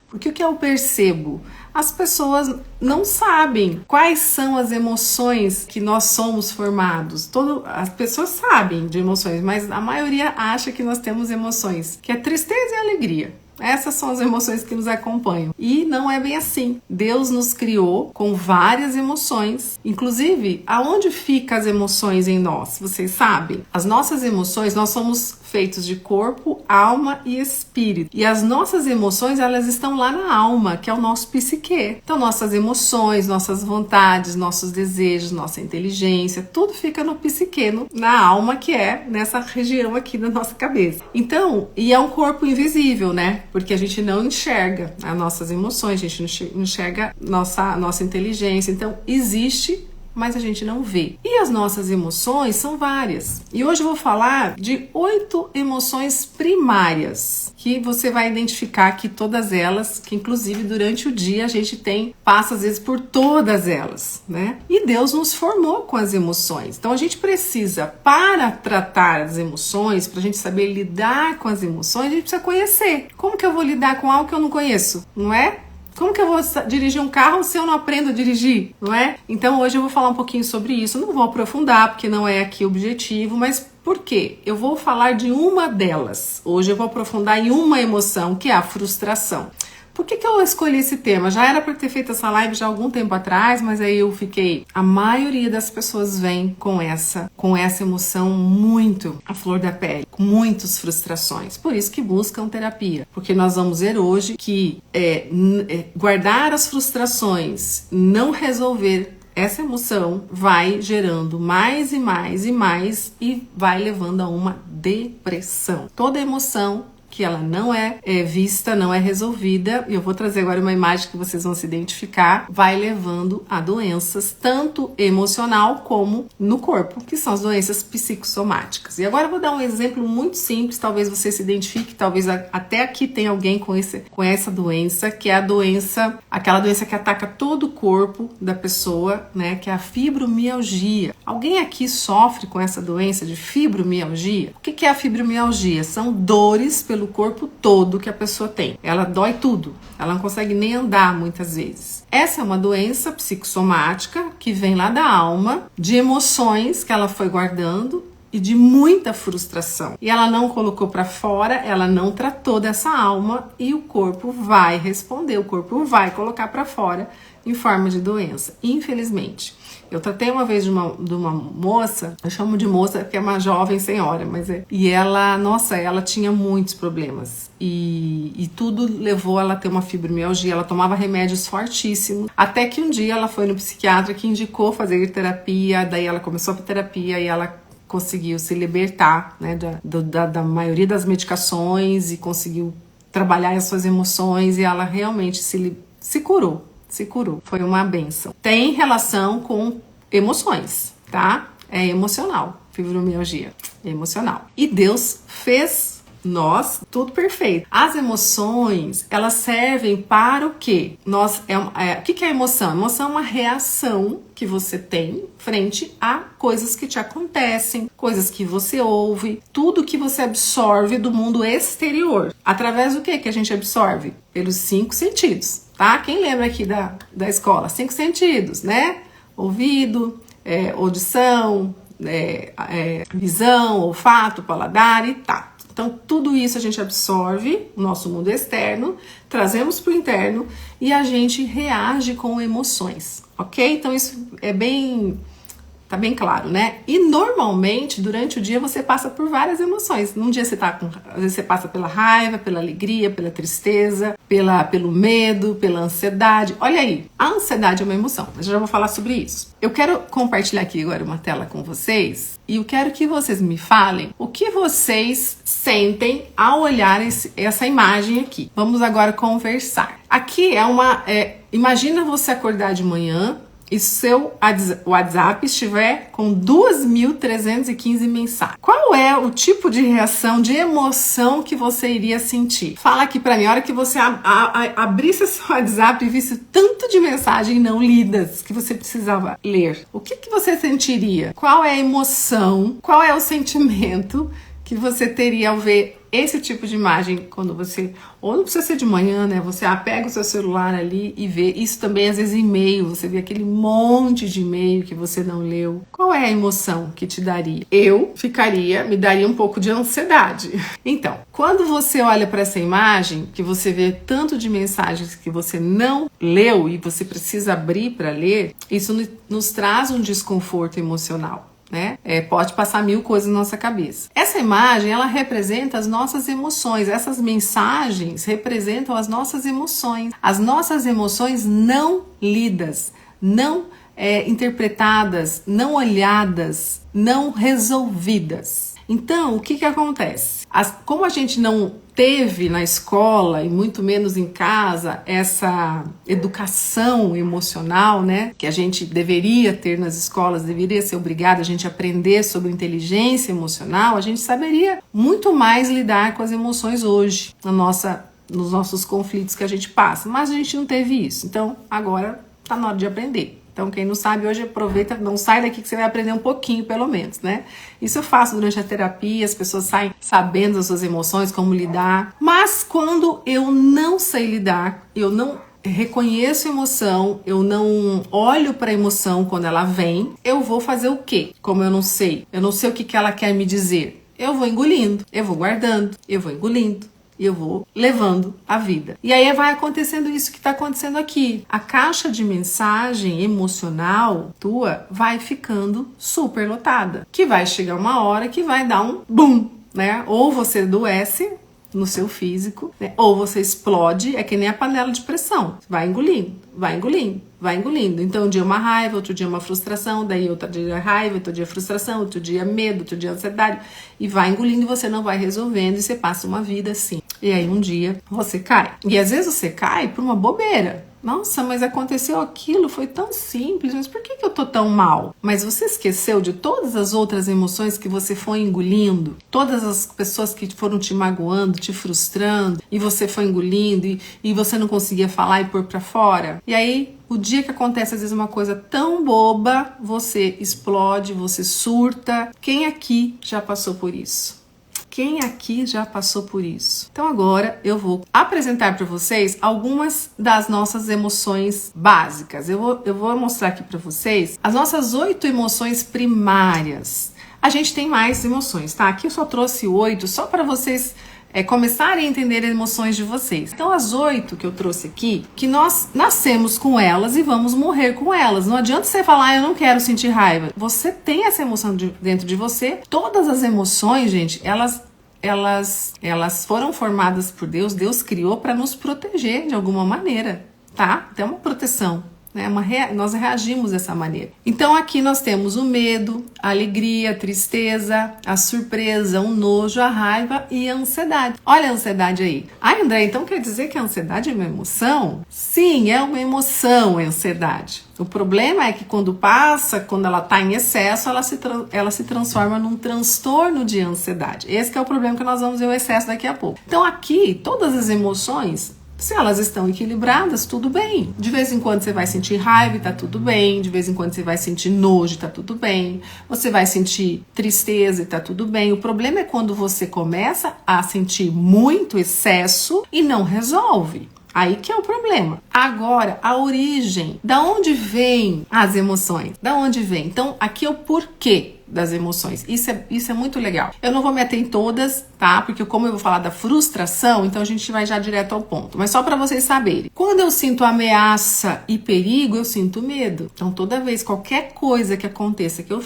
Porque o que eu percebo? As pessoas não sabem quais são as emoções que nós somos formados. As pessoas sabem de emoções, mas a maioria acha que nós temos emoções, que é tristeza e alegria. Essas são as emoções que nos acompanham. E não é bem assim. Deus nos criou com várias emoções. Inclusive, aonde ficam as emoções em nós? Vocês sabem? As nossas emoções, nós somos feitos de corpo, alma e espírito. E as nossas emoções, elas estão lá na alma, que é o nosso psique. Então, nossas emoções, nossas vontades, nossos desejos, nossa inteligência, tudo fica no psique, na alma, que é nessa região aqui da nossa cabeça. Então, e é um corpo invisível, né? Porque a gente não enxerga as nossas emoções, a gente não enxerga nossa inteligência. Então, existe, mas a gente não vê. E as nossas emoções são várias. E hoje eu vou falar de 8 emoções primárias, que você vai identificar aqui todas elas, que inclusive durante o dia a gente passa às vezes por todas elas, né? E Deus nos formou com as emoções. Então a gente precisa, para tratar as emoções, para a gente saber lidar com as emoções, a gente precisa conhecer. Como que eu vou lidar com algo que eu não conheço, não é? Como que eu vou dirigir um carro se eu não aprendo a dirigir, não é? Então hoje eu vou falar um pouquinho sobre isso. Não vou aprofundar, porque não é aqui o objetivo, mas por quê? Eu vou falar de uma delas. Hoje eu vou aprofundar em uma emoção, que é a frustração. Por que eu escolhi esse tema? Já era para ter feito essa live já há algum tempo atrás, mas aí eu fiquei... A maioria das pessoas vem com essa emoção muito à flor da pele, com muitas frustrações. Por isso que buscam terapia. Porque nós vamos ver hoje que guardar as frustrações, não resolver essa emoção, vai gerando mais e mais e mais e vai levando a uma depressão. Toda emoção que ela não é vista, não é resolvida, e eu vou trazer agora uma imagem que vocês vão se identificar, vai levando a doenças, tanto emocional como no corpo, que são as doenças psicossomáticas. E agora eu vou dar um exemplo muito simples, talvez você se identifique, talvez até aqui tenha alguém com essa doença, que é aquela doença que ataca todo o corpo da pessoa, né, que é a fibromialgia. Alguém aqui sofre com essa doença de fibromialgia? O que é a fibromialgia? São dores pelo corpo todo que a pessoa tem. Ela dói tudo. Ela não consegue nem andar muitas vezes. Essa é uma doença psicossomática que vem lá da alma, de emoções que ela foi guardando e de muita frustração. E ela não colocou para fora, ela não tratou dessa alma e o corpo vai responder, o corpo vai colocar para fora em forma de doença, infelizmente. Eu tratei uma vez de uma moça, eu chamo de moça porque é uma jovem senhora, e ela, nossa, ela tinha muitos problemas e tudo levou ela a ter uma fibromialgia. Ela tomava remédios fortíssimos, até que um dia ela foi no psiquiatra que indicou fazer terapia, daí ela começou a terapia e ela conseguiu se libertar, né, da maioria das medicações e conseguiu trabalhar as suas emoções e ela realmente se curou. Foi uma bênção. Tem relação com emoções, tá? É emocional, fibromialgia, é emocional. E Deus fez nós tudo perfeito. As emoções, elas servem para o quê? O que é emoção? Emoção é uma reação que você tem frente a coisas que te acontecem, coisas que você ouve, tudo que você absorve do mundo exterior. Através do que a gente absorve? Pelos 5 sentidos, tá? Quem lembra aqui da escola? 5 sentidos, né? Ouvido, audição, visão, olfato, paladar e tato. Então, tudo isso a gente absorve no nosso mundo externo, trazemos para o interno e a gente reage com emoções, ok? Então, isso tá bem claro, né? E normalmente, durante o dia, você passa por várias emoções. Num dia às vezes você passa pela raiva, pela alegria, pela tristeza, pelo medo, pela ansiedade. Olha aí, a ansiedade é uma emoção. Eu já vou falar sobre isso. Eu quero compartilhar aqui agora uma tela com vocês e eu quero que vocês me falem o que vocês sentem ao olhar essa imagem aqui. Vamos agora conversar. Aqui imagina você acordar de manhã e seu WhatsApp estiver com 2.315 mensagens. Qual é o tipo de reação, de emoção que você iria sentir? Fala aqui pra mim, a hora que você abrisse seu WhatsApp e visse tanto de mensagem não lidas que você precisava ler. O que você sentiria? Qual é a emoção? Qual é o sentimento que você teria ao ver esse tipo de imagem quando você, ou não precisa ser de manhã, né? Você pega o seu celular ali e vê. Isso também às vezes e-mail, você vê aquele monte de e-mail que você não leu. Qual é a emoção que te daria? Me daria um pouco de ansiedade. Então, quando você olha para essa imagem, que você vê tanto de mensagens que você não leu e você precisa abrir para ler, isso nos traz um desconforto emocional. Né? Pode passar 1000 coisas na nossa cabeça. Essa imagem, ela representa as nossas emoções. Essas mensagens representam as nossas emoções. As nossas emoções não lidas, não interpretadas, não olhadas, não resolvidas. Então, o que acontece? Como a gente não teve na escola e muito menos em casa essa educação emocional, né, que a gente deveria ter nas escolas, deveria ser obrigada a gente aprender sobre inteligência emocional, a gente saberia muito mais lidar com as emoções hoje nos nossos conflitos que a gente passa, mas a gente não teve isso. Então, agora tá na hora de aprender. Então, quem não sabe hoje, aproveita, não sai daqui que você vai aprender um pouquinho, pelo menos, né? Isso eu faço durante a terapia, as pessoas saem sabendo das suas emoções, como lidar. Mas quando eu não sei lidar, eu não reconheço emoção, eu não olho para a emoção quando ela vem, eu vou fazer o quê? Como eu não sei o que ela quer me dizer. Eu vou engolindo, eu vou guardando, eu vou engolindo. E eu vou levando a vida. E aí vai acontecendo isso que está acontecendo aqui. A caixa de mensagem emocional tua vai ficando super lotada. Que vai chegar uma hora que vai dar um boom, né? Ou você adoece no seu físico, né? Ou você explode, é que nem a panela de pressão. Vai engolindo, vai engolindo, vai engolindo. Então um dia uma raiva, outro dia uma frustração, daí outro dia raiva, outro dia frustração, outro dia medo, outro dia ansiedade. E vai engolindo e você não vai resolvendo e você passa uma vida assim. E aí um dia você cai. E às vezes você cai por uma bobeira. Nossa, mas aconteceu aquilo, foi tão simples, mas por que eu tô tão mal? Mas você esqueceu de todas as outras emoções que você foi engolindo? Todas as pessoas que foram te magoando, te frustrando, e você foi engolindo, e você não conseguia falar e pôr pra fora? E aí, o dia que acontece às vezes uma coisa tão boba, você explode, você surta. Quem aqui já passou por isso? Quem aqui já passou por isso? Então agora eu vou apresentar para vocês algumas das nossas emoções básicas. Eu vou mostrar aqui para vocês as nossas 8 emoções primárias. A gente tem mais emoções, tá? Aqui eu só trouxe 8 só para vocês começarem a entender as emoções de vocês. Então as 8 que eu trouxe aqui, que nós nascemos com elas e vamos morrer com elas. Não adianta você falar, eu não quero sentir raiva. Você tem essa emoção dentro de você. Todas as emoções, gente, elas foram formadas por Deus. Deus criou para nos proteger de alguma maneira, tá? Então é uma proteção. Nós reagimos dessa maneira. Então aqui nós temos o medo, a alegria, a tristeza, a surpresa, o nojo, a raiva e a ansiedade. Olha a ansiedade aí. Ai, André, então quer dizer que a ansiedade é uma emoção? Sim, é uma emoção, a ansiedade. O problema é que quando ela está em excesso, ela se transforma num transtorno de ansiedade. Esse que é o problema, que nós vamos ver o excesso daqui a pouco. Então aqui, todas as emoções, se elas estão equilibradas, tudo bem. De vez em quando você vai sentir raiva e tá tudo bem. De vez em quando você vai sentir nojo e tá tudo bem. Você vai sentir tristeza e tá tudo bem. O problema é quando você começa a sentir muito excesso e não resolve. Aí que é o problema. Agora, a origem. Da onde vêm as emoções? Da onde vem? Então, aqui é o porquê das emoções. Isso é muito legal. Eu não vou me ater em todas, tá? Porque como eu vou falar da frustração, então a gente vai já direto ao ponto. Mas só para vocês saberem. Quando eu sinto ameaça e perigo, eu sinto medo. Então toda vez, qualquer coisa que aconteça que eu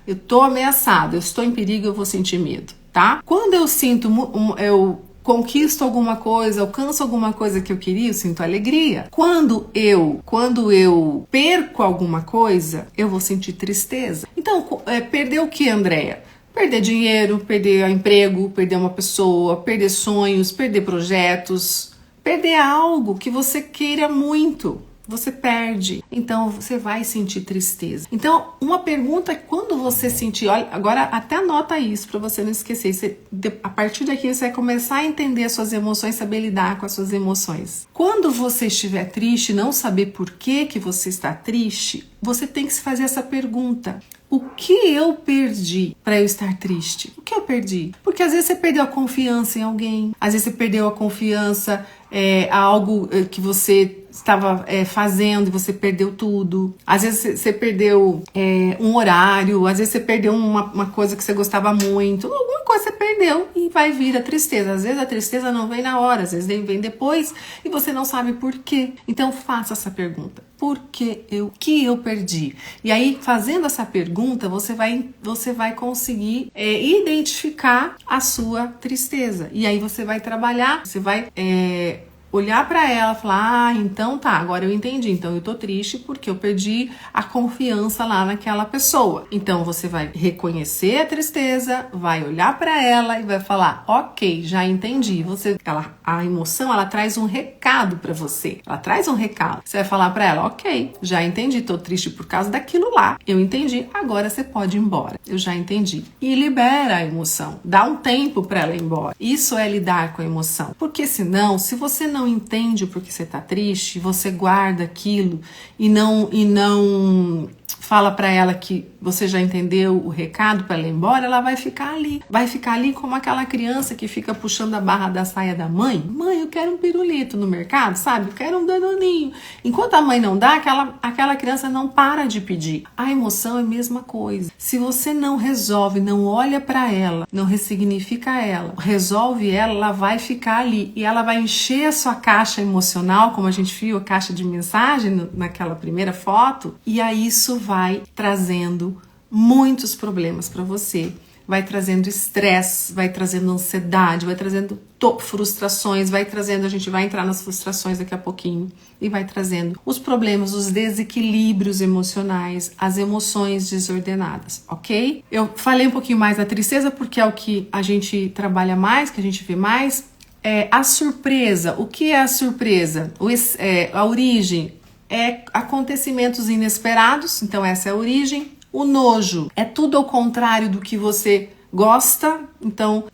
eu tô ameaçado, eu estou em perigo, eu vou sentir medo, tá? Quando eu sinto, eu conquisto alguma coisa, alcanço alguma coisa que eu queria, eu sinto alegria. Quando eu perco alguma coisa, eu vou sentir tristeza. Então, perder o que, Andréia? Perder dinheiro, perder emprego, perder uma pessoa, perder sonhos, perder projetos, perder algo que você queira muito. você perde, então você vai sentir tristeza. Então, uma pergunta é quando você sentir, olha, agora até anota isso para você não esquecer. A partir daqui você vai começar a entender as suas emoções, saber lidar com as suas emoções. Quando você estiver triste, não saber por que você está triste, você tem que se fazer essa pergunta. O que eu perdi para eu estar triste? O que eu perdi? Porque às vezes você perdeu a confiança em alguém, às vezes você perdeu a confiança a algo que você estava fazendo e você perdeu tudo. Às vezes você perdeu um horário, às vezes você perdeu uma coisa que você gostava muito, alguma coisa você perdeu e vai vir a tristeza. Às vezes a tristeza não vem na hora, às vezes vem depois e você não sabe por quê. Então faça essa pergunta. Por que eu perdi? E aí, fazendo essa pergunta, você vai conseguir identificar a sua tristeza. E aí você vai trabalhar, você vai olhar para ela e falar, então tá, agora eu entendi, então eu tô triste porque eu perdi a confiança lá naquela pessoa. Então você vai reconhecer a tristeza, vai olhar para ela e vai falar, ok, já entendi. A emoção, ela traz um recado para você, ela traz um recado. Você vai falar para ela, ok, já entendi, tô triste por causa daquilo lá, eu entendi, agora você pode ir embora, eu já entendi. E libera a emoção, dá um tempo para ela ir embora. Isso é lidar com a emoção, porque senão, se você não entende porque você tá triste, você guarda aquilo e não fala para ela que você já entendeu o recado para ela ir embora, ela vai ficar ali como aquela criança que fica puxando a barra da saia da mãe. Mãe, eu quero um pirulito no mercado, sabe? Eu quero um danoninho. Enquanto a mãe não dá, aquela criança não para de pedir. A emoção é a mesma coisa. Se você não resolve, não olha para ela, não ressignifica ela, resolve ela vai ficar ali e ela vai encher a sua caixa emocional, como a gente viu, a caixa de mensagem naquela primeira foto, e aí isso vai trazendo muitos problemas para você, vai trazendo estresse, vai trazendo ansiedade, vai trazendo frustrações, a gente vai entrar nas frustrações daqui a pouquinho, e vai trazendo os problemas, os desequilíbrios emocionais, as emoções desordenadas, ok? Eu falei um pouquinho mais da tristeza porque é o que a gente trabalha mais, que a gente vê mais. A surpresa, o que é a surpresa? A origem acontecimentos inesperados, então essa é a origem. O nojo é tudo ao contrário do que você gosta, então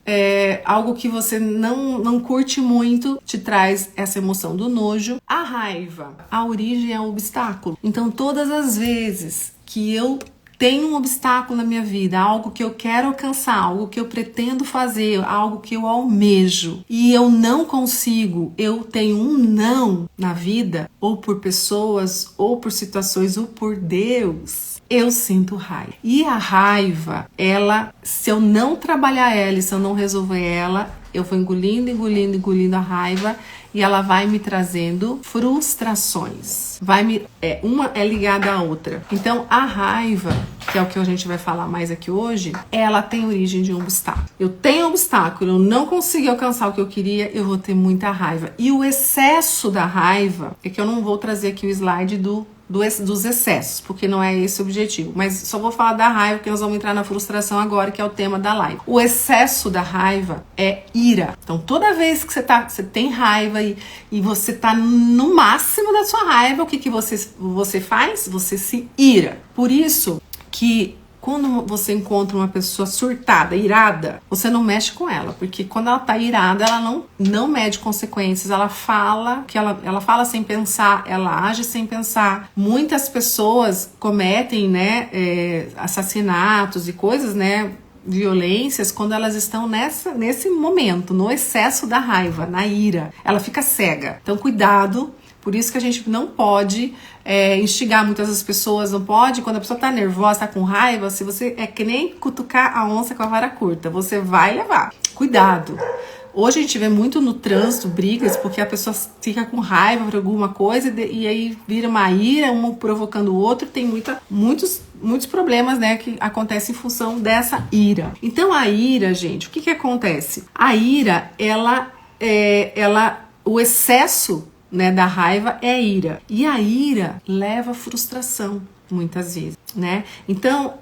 algo que você não curte muito te traz essa emoção do nojo. A raiva, a origem é um obstáculo, então todas as vezes que eu tenho um obstáculo na minha vida, algo que eu quero alcançar, algo que eu pretendo fazer, algo que eu almejo e eu não consigo, eu tenho um não na vida, ou por pessoas, ou por situações, ou por Deus, eu sinto raiva. E a raiva, se eu não trabalhar ela e se eu não resolver ela, eu vou engolindo a raiva e ela vai me trazendo frustrações. Uma é ligada à outra. Então, a raiva, que é o que a gente vai falar mais aqui hoje, ela tem origem de um obstáculo. Eu tenho um obstáculo, eu não consegui alcançar o que eu queria, eu vou ter muita raiva. E o excesso da raiva, é que eu não vou trazer aqui o slide dos excessos, porque não é esse o objetivo, mas só vou falar da raiva, porque nós vamos entrar na frustração agora, que é o tema da live. O excesso da raiva é ira. Então, toda vez que você tem raiva e você tá no máximo da sua raiva, o que você faz? Você se ira. Por isso que quando você encontra uma pessoa surtada, irada, você não mexe com ela, porque quando ela tá irada, ela não mede consequências, ela fala ela fala sem pensar, ela age sem pensar. Muitas pessoas cometem, assassinatos e coisas, violências, quando elas estão nesse momento, no excesso da raiva, na ira, ela fica cega. Então, cuidado. Por isso que a gente não pode instigar muitas das pessoas, não pode, quando a pessoa tá nervosa, tá com raiva, se você é que nem cutucar a onça com a vara curta, você vai levar. Cuidado. Hoje a gente vê muito no trânsito brigas, porque a pessoa fica com raiva por alguma coisa e aí vira uma ira, um provocando o outro, tem muitos problemas, que acontecem em função dessa ira. Então a ira, gente, o que acontece? A ira, o excesso da raiva é ira. E a ira leva à frustração, muitas vezes, Então,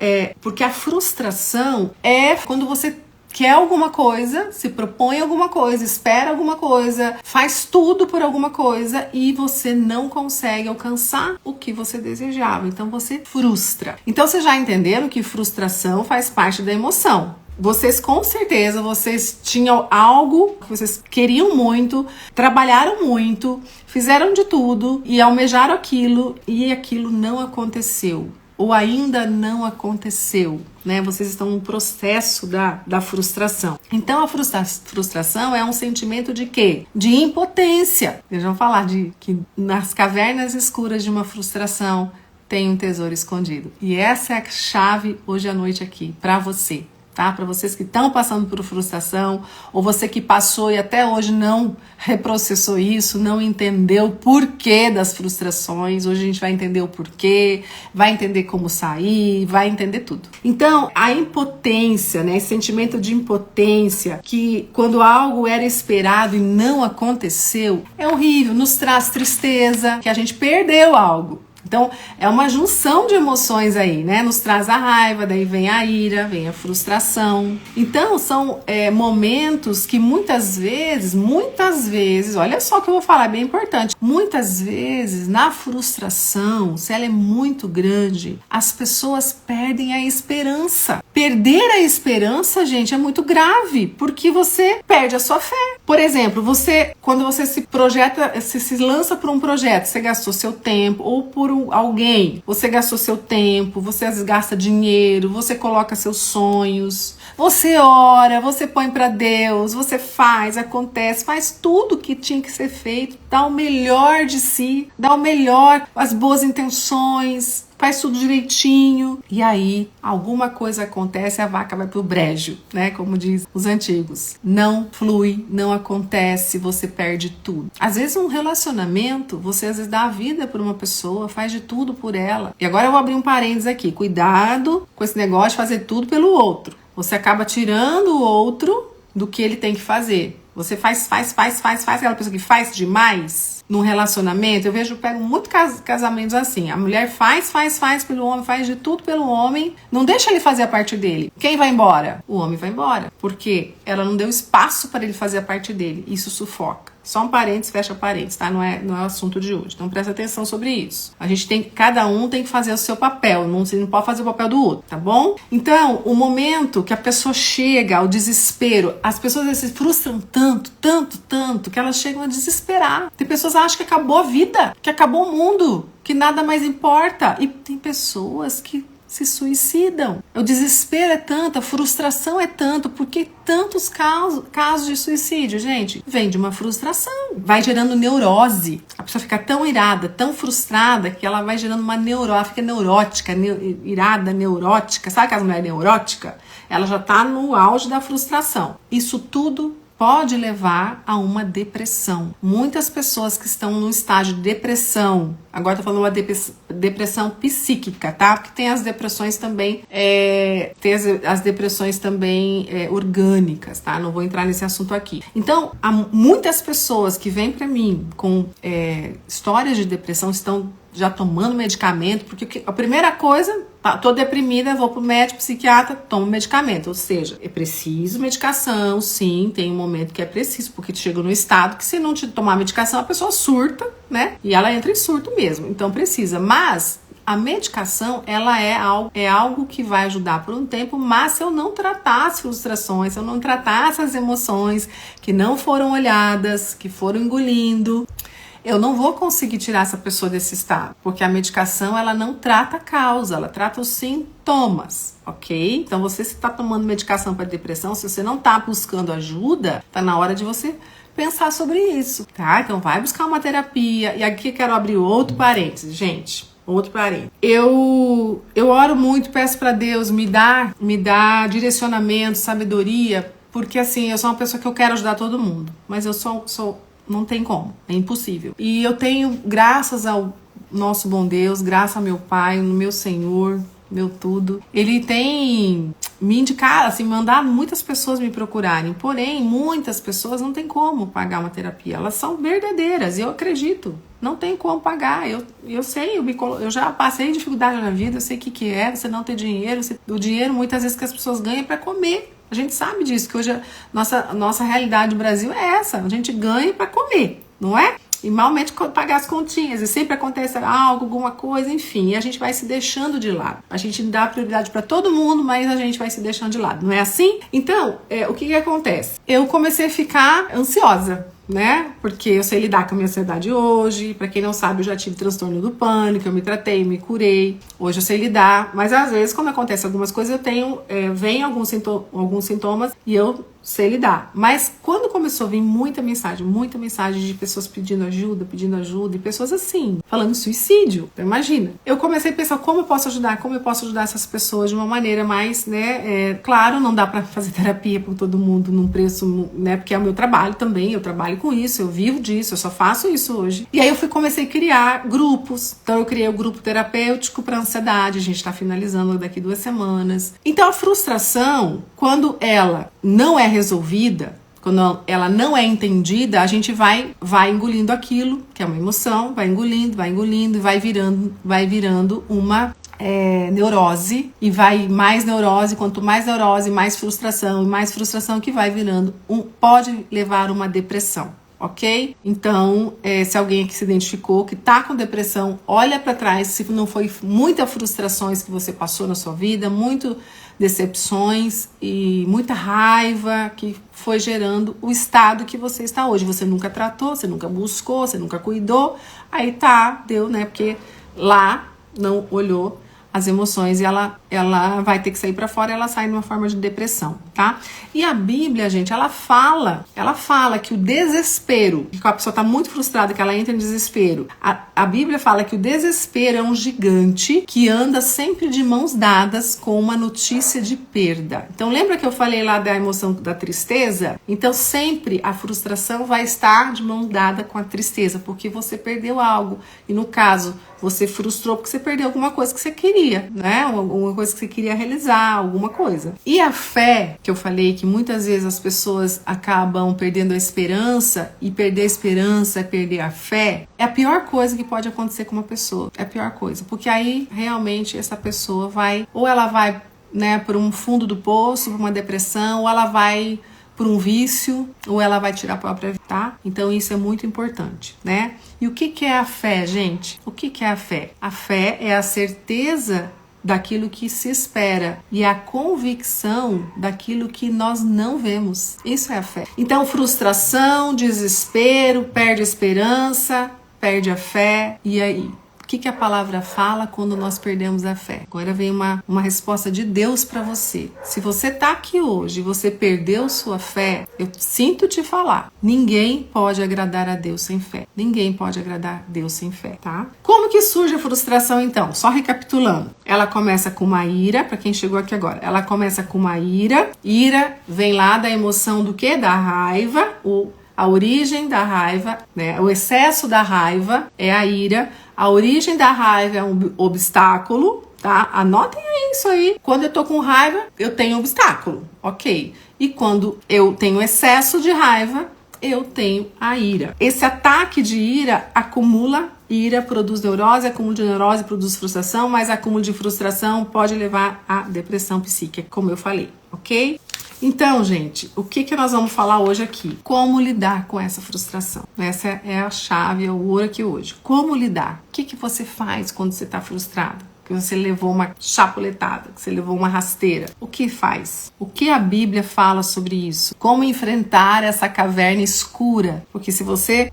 porque a frustração é quando você quer alguma coisa, se propõe alguma coisa, espera alguma coisa, faz tudo por alguma coisa e você não consegue alcançar o que você desejava. Então você frustra. Então vocês já entenderam que frustração faz parte da emoção. Vocês com certeza, vocês tinham algo que vocês queriam muito, trabalharam muito, fizeram de tudo e almejaram aquilo e aquilo não aconteceu. Ou ainda não aconteceu, né? Vocês estão no processo da frustração. Então, a frustração é um sentimento de quê? De impotência. Eles vão falar de que nas cavernas escuras de uma frustração tem um tesouro escondido. E essa é a chave hoje à noite aqui, para você. Tá? Para vocês que estão passando por frustração, ou você que passou e até hoje não reprocessou isso, não entendeu o porquê das frustrações, hoje a gente vai entender o porquê, vai entender como sair, vai entender tudo. Então, a impotência, né, esse sentimento de impotência, que quando algo era esperado e não aconteceu, é horrível, nos traz tristeza, que a gente perdeu algo. Então, é uma junção de emoções aí, né? Nos traz a raiva, daí vem a ira, vem a frustração. Então, são momentos que muitas vezes, olha só o que eu vou falar, é bem importante. Muitas vezes, na frustração, se ela é muito grande, as pessoas perdem a esperança. Perder a esperança, gente, é muito grave, porque você perde a sua fé. Por exemplo, quando você se projeta, se lança para um projeto, você gastou seu tempo, ou por alguém, você gastou seu tempo, você às vezes gasta dinheiro, você coloca seus sonhos, você ora, você põe para Deus, você acontece, faz tudo que tinha que ser feito, dá o melhor de si, dá o melhor, as boas intenções, faz tudo direitinho, e aí alguma coisa acontece, a vaca vai pro brejo, né? Como diz os antigos. Não flui, não acontece, você perde tudo. Às vezes um relacionamento, você às vezes dá a vida por uma pessoa, faz de tudo por ela. E agora eu vou abrir um parênteses aqui. Cuidado com esse negócio de fazer tudo pelo outro. Você acaba tirando o outro do que ele tem que fazer. Você faz, aquela pessoa que faz demais num relacionamento. Eu pego muito casamentos assim. A mulher faz pelo homem, faz de tudo pelo homem, não deixa ele fazer a parte dele. Quem vai embora? O homem vai embora. Porque ela não deu espaço para ele fazer a parte dele. Isso sufoca. Só um parênteses, fecha parênteses, tá? Não é o assunto de hoje. Então presta atenção sobre isso. Cada um tem que fazer o seu papel. Você não pode fazer o papel do outro, tá bom? Então, o momento que a pessoa chega ao desespero, as pessoas se frustram tanto, que elas chegam a desesperar. Tem pessoas que acham que acabou a vida, que acabou o mundo, que nada mais importa. E tem pessoas que se suicidam. O desespero é tanto, a frustração é tanto, porque tantos casos de suicídio, gente, vem de uma frustração, vai gerando neurose. A pessoa fica tão irada, tão frustrada, que ela vai gerando uma neurose, ela fica neurótica, irada, neurótica. Sabe aquela mulher neurótica? Ela já tá no auge da frustração. Isso tudo pode levar a uma depressão. Muitas pessoas que estão num estágio de depressão, agora tô falando uma depressão psíquica, tá? Porque tem as depressões também, as depressões também orgânicas, tá? Não vou entrar nesse assunto aqui. Então, há muitas pessoas que vêm pra mim com histórias de depressão, estão já tomando medicamento, porque a primeira coisa, tô deprimida, vou pro médico, psiquiatra, tomo medicamento, ou seja, é preciso medicação, sim, tem um momento que é preciso, porque chega no estado que se não te tomar medicação, a pessoa surta, né, e ela entra em surto mesmo, então precisa, mas a medicação, ela é algo que vai ajudar por um tempo, mas se eu não tratar as frustrações, se eu não tratar essas emoções que não foram olhadas, que foram engolindo, eu não vou conseguir tirar essa pessoa desse estado, porque a medicação, ela não trata a causa, ela trata os sintomas, ok? Então, você se está tomando medicação para depressão, se você não está buscando ajuda, tá na hora de você pensar sobre isso, tá? Então, vai buscar uma terapia. E aqui quero abrir outro parênteses, gente. Outro parênteses. Eu oro muito, peço para Deus me dar direcionamento, sabedoria, porque assim, eu sou uma pessoa que eu quero ajudar todo mundo, mas eu não tem como, é impossível. E eu tenho, graças ao nosso bom Deus, graças ao meu Pai, no meu Senhor, meu tudo, Ele tem me indicado, assim, mandado muitas pessoas me procurarem. Porém, muitas pessoas não tem como pagar uma terapia. Elas são verdadeiras, e eu acredito. Não tem como pagar. Eu sei, eu já passei dificuldade na vida, eu sei o que é você não ter dinheiro. O dinheiro, muitas vezes, que as pessoas ganham é para comer. A gente sabe disso, que hoje a nossa realidade do Brasil é essa. A gente ganha para comer, não é? E malmente pagar as continhas, e sempre acontece algo, alguma coisa, enfim, e a gente vai se deixando de lado. A gente dá prioridade para todo mundo, mas a gente vai se deixando de lado, não é assim? Então, o que acontece? Eu comecei a ficar ansiosa, né? Porque eu sei lidar com a minha ansiedade hoje. Pra quem não sabe, eu já tive transtorno do pânico, eu me tratei, me curei. Hoje eu sei lidar, mas às vezes quando acontece algumas coisas eu tenho, vem alguns sintomas e eu sei lidar. Mas quando começou a vir muita mensagem de pessoas pedindo ajuda, e pessoas assim, falando suicídio, então imagina. Eu comecei a pensar como eu posso ajudar essas pessoas de uma maneira mais, né, claro, não dá pra fazer terapia com todo mundo num preço, né, porque é o meu trabalho também, eu trabalho com isso, eu vivo disso, eu só faço isso hoje. E aí comecei a criar grupos. Então eu criei o grupo terapêutico para ansiedade, a gente tá finalizando daqui 2 semanas. Então a frustração, quando ela não é resolvida, quando ela não é entendida, a gente vai engolindo aquilo, que é uma emoção, vai engolindo, e vai virando uma neurose, e vai mais neurose, quanto mais neurose, mais frustração que vai virando pode levar a uma depressão, ok? Então, se alguém aqui se identificou, que tá com depressão, olha para trás, se não foi muitas frustrações que você passou na sua vida, muito decepções e muita raiva que foi gerando o estado que você está hoje. Você nunca tratou, você nunca buscou, você nunca cuidou, aí deu, né? Porque lá não olhou as emoções e ela vai ter que sair para fora, ela sai numa forma de depressão, tá? E a Bíblia, gente, ela fala que o desespero, que a pessoa tá muito frustrada, que ela entra em desespero. A Bíblia fala que o desespero é um gigante que anda sempre de mãos dadas com uma notícia de perda. Então lembra que eu falei lá da emoção da tristeza? Então sempre a frustração vai estar de mão dada com a tristeza, porque você perdeu algo. E no caso, você frustrou porque você perdeu alguma coisa que você queria, né? Alguma coisa que você queria realizar, alguma coisa. E a fé, que eu falei que muitas vezes as pessoas acabam perdendo a esperança, e perder a esperança é perder a fé, é a pior coisa que pode acontecer com uma pessoa. É a pior coisa, porque aí realmente essa pessoa ela vai, né, por um fundo do poço, por uma depressão, ou ela vai por um vício, ou ela vai tirar a própria vida, tá? Então isso é muito importante, né? E o que é a fé, gente? O que é a fé? A fé é a certeza daquilo que se espera e a convicção daquilo que nós não vemos. Isso é a fé. Então, frustração, desespero, perde a esperança, perde a fé, e aí? O que a palavra fala quando nós perdemos a fé? Agora vem uma resposta de Deus para você. Se você tá aqui hoje e você perdeu sua fé, eu sinto te falar, ninguém pode agradar a Deus sem fé. Ninguém pode agradar a Deus sem fé, tá? Como que surge a frustração então? Só recapitulando. Ela começa com uma ira, para quem chegou aqui agora. Ela começa com uma ira. Ira vem lá da emoção do quê? Da raiva. A origem da raiva, né? O excesso da raiva é a ira. A origem da raiva é um obstáculo, tá? Anotem isso aí. Quando eu tô com raiva, eu tenho obstáculo, ok? E quando eu tenho excesso de raiva, eu tenho a ira. Esse ataque de ira acumula. Ira produz neurose, acúmulo de neurose produz frustração, mas acúmulo de frustração pode levar à depressão psíquica, como eu falei, ok? Então, gente, o que nós vamos falar hoje aqui? Como lidar com essa frustração? Essa é a chave, é o ouro aqui hoje. Como lidar? O que você faz quando você está frustrado? Que você levou uma chapuletada, que você levou uma rasteira. O que faz? O que a Bíblia fala sobre isso? Como enfrentar essa caverna escura? Porque se você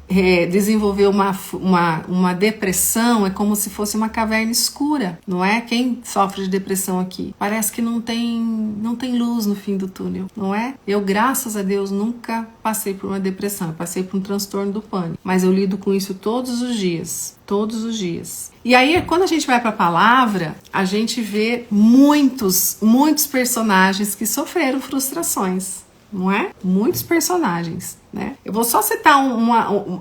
desenvolver uma depressão, é como se fosse uma caverna escura, não é? Quem sofre de depressão aqui? Parece que não tem luz no fim do túnel, não é? Eu, graças a Deus, nunca passei por uma depressão, eu passei por um transtorno do pânico, mas eu lido com isso todos os dias. Todos os dias. E aí, quando a gente vai para a palavra, a gente vê muitos personagens que sofreram frustrações, não é? Muitos personagens, né? Eu vou só citar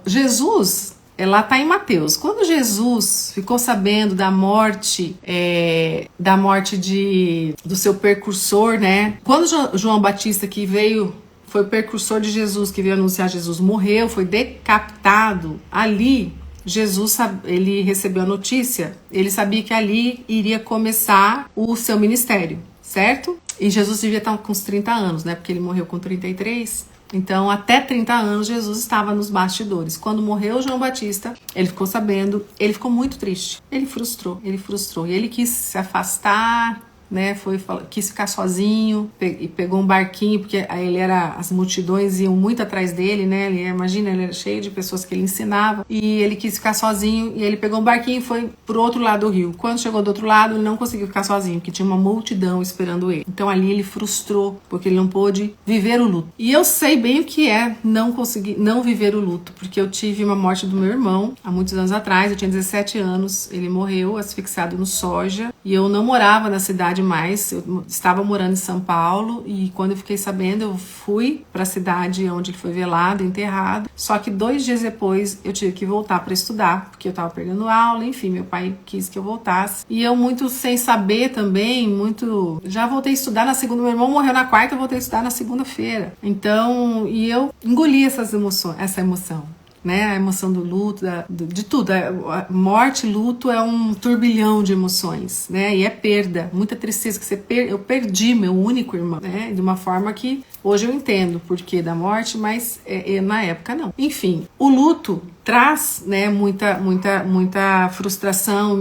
Jesus, ela tá em Mateus. Quando Jesus ficou sabendo da morte do seu precursor, né? Quando João Batista que veio, foi o precursor de Jesus, que veio anunciar Jesus, morreu, foi decapitado ali. Jesus, ele recebeu a notícia, ele sabia que ali iria começar o seu ministério, certo? E Jesus devia estar com uns 30 anos, né? Porque ele morreu com 33. Então, até 30 anos, Jesus estava nos bastidores. Quando morreu João Batista, ele ficou sabendo, ele ficou muito triste. Ele frustrou. E ele quis se afastar, né? Quis ficar sozinho e pegou um barquinho, porque aí as multidões iam muito atrás dele, né? Imagina, ele era cheio de pessoas que ele ensinava e ele quis ficar sozinho e ele pegou um barquinho e foi pro outro lado do rio. Quando chegou do outro lado, ele não conseguiu ficar sozinho, porque tinha uma multidão esperando ele. Então ali ele frustrou, porque ele não pôde viver o luto. E eu sei bem o que é não viver o luto, porque eu tive uma morte do meu irmão há muitos anos atrás, eu tinha 17 anos, ele morreu asfixiado no soja e eu não morava na cidade mais, eu estava morando em São Paulo e quando eu fiquei sabendo eu fui para a cidade onde ele foi velado, enterrado, só que 2 dias depois eu tive que voltar para estudar, porque eu estava perdendo aula, enfim, meu pai quis que eu voltasse e eu muito sem saber também, já voltei a estudar na segunda, meu irmão morreu na quarta, eu voltei a estudar na segunda-feira, então, e eu engoli essa emoção, né? A emoção do luto, de tudo. A morte, luto é um turbilhão de emoções, né? E é perda, muita tristeza que eu perdi meu único irmão, né? De uma forma que hoje eu entendo o porquê da morte, mas na época não. Enfim, o luto traz, né, muita frustração,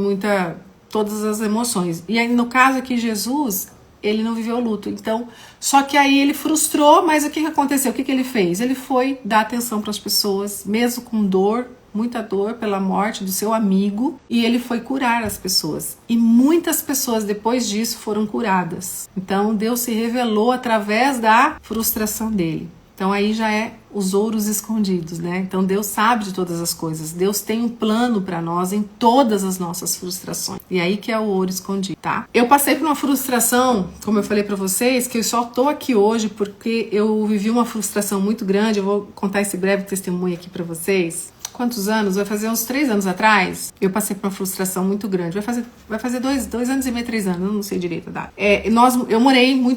todas as emoções. E aí, no caso aqui, Jesus, ele não viveu o luto. Então, só que aí ele frustrou, mas o que aconteceu? O que ele fez? Ele foi dar atenção para as pessoas, mesmo com dor, muita dor pela morte do seu amigo, e ele foi curar as pessoas. E muitas pessoas depois disso foram curadas. Então, Deus se revelou através da frustração dele. Então aí já é os ouros escondidos, né? Então Deus sabe de todas as coisas. Deus tem um plano para nós em todas as nossas frustrações. E aí que é o ouro escondido, tá? Eu passei por uma frustração, como eu falei para vocês, que eu só tô aqui hoje porque eu vivi uma frustração muito grande. Eu vou contar esse breve testemunho aqui para vocês. Quantos anos? Vai fazer uns 3 anos atrás, eu passei por uma frustração muito grande. Vai fazer 2 anos e meio, 3 anos, eu não sei direito a data.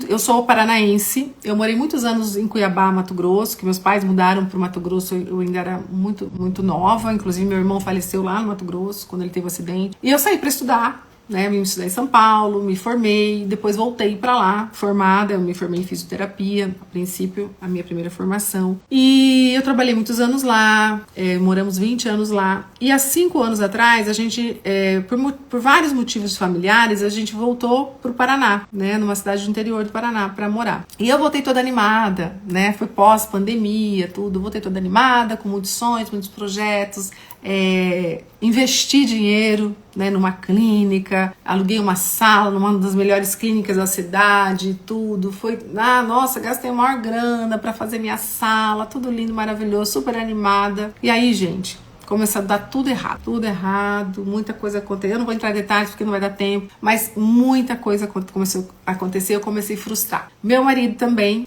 Eu sou paranaense, eu morei muitos anos em Cuiabá, Mato Grosso, que meus pais mudaram para o Mato Grosso, eu ainda era muito nova, inclusive meu irmão faleceu lá no Mato Grosso, quando ele teve um acidente. E eu saí para estudar, né, me estudei em São Paulo, me formei, depois voltei para lá, formada, eu me formei em fisioterapia, a princípio, a minha primeira formação. E eu trabalhei muitos anos lá, moramos 20 anos lá. E há 5 anos atrás, a gente, por vários motivos familiares, a gente voltou pro Paraná, né, numa cidade do interior do Paraná, para morar. E eu voltei toda animada, né, foi pós-pandemia, tudo, voltei toda animada, com muitos sonhos, muitos projetos, investi dinheiro, né, numa clínica, aluguei uma sala numa das melhores clínicas da cidade, tudo, nossa, gastei a maior grana para fazer minha sala, tudo lindo, maravilhoso, super animada. E aí, gente, começou a dar tudo errado, muita coisa aconteceu. Eu não vou entrar em detalhes porque não vai dar tempo, mas muita coisa começou a acontecer, eu comecei a frustrar. Meu marido também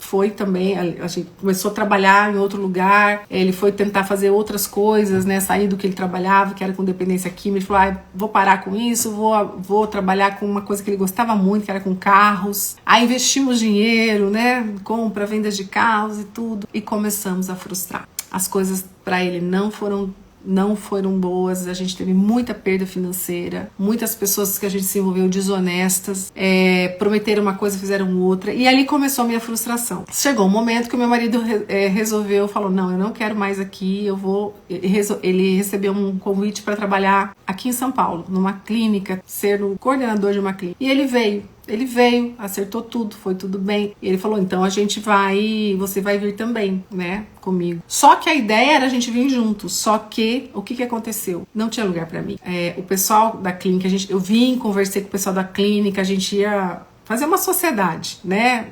foi também, a gente começou a trabalhar em outro lugar, ele foi tentar fazer outras coisas, né, sair do que ele trabalhava, que era com dependência química. Ele falou, vou parar com isso, vou trabalhar com uma coisa que ele gostava muito, que era com carros. Aí investimos dinheiro, né, compra, vendas de carros e tudo, e começamos a frustrar. As coisas para ele não foram boas, a gente teve muita perda financeira, muitas pessoas que a gente se envolveu desonestas, prometeram uma coisa, fizeram outra, e ali começou a minha frustração. Chegou um momento que o meu marido falou, não, eu não quero mais aqui, ele recebeu um convite para trabalhar aqui em São Paulo, numa clínica, ser o coordenador de uma clínica, e ele veio, acertou tudo, foi tudo bem. E ele falou, então você vai vir também, né, comigo. Só que a ideia era a gente vir juntos, só que o que aconteceu? Não tinha lugar pra mim. O pessoal da clínica, eu conversei com o pessoal da clínica, a gente ia fazer uma sociedade, né?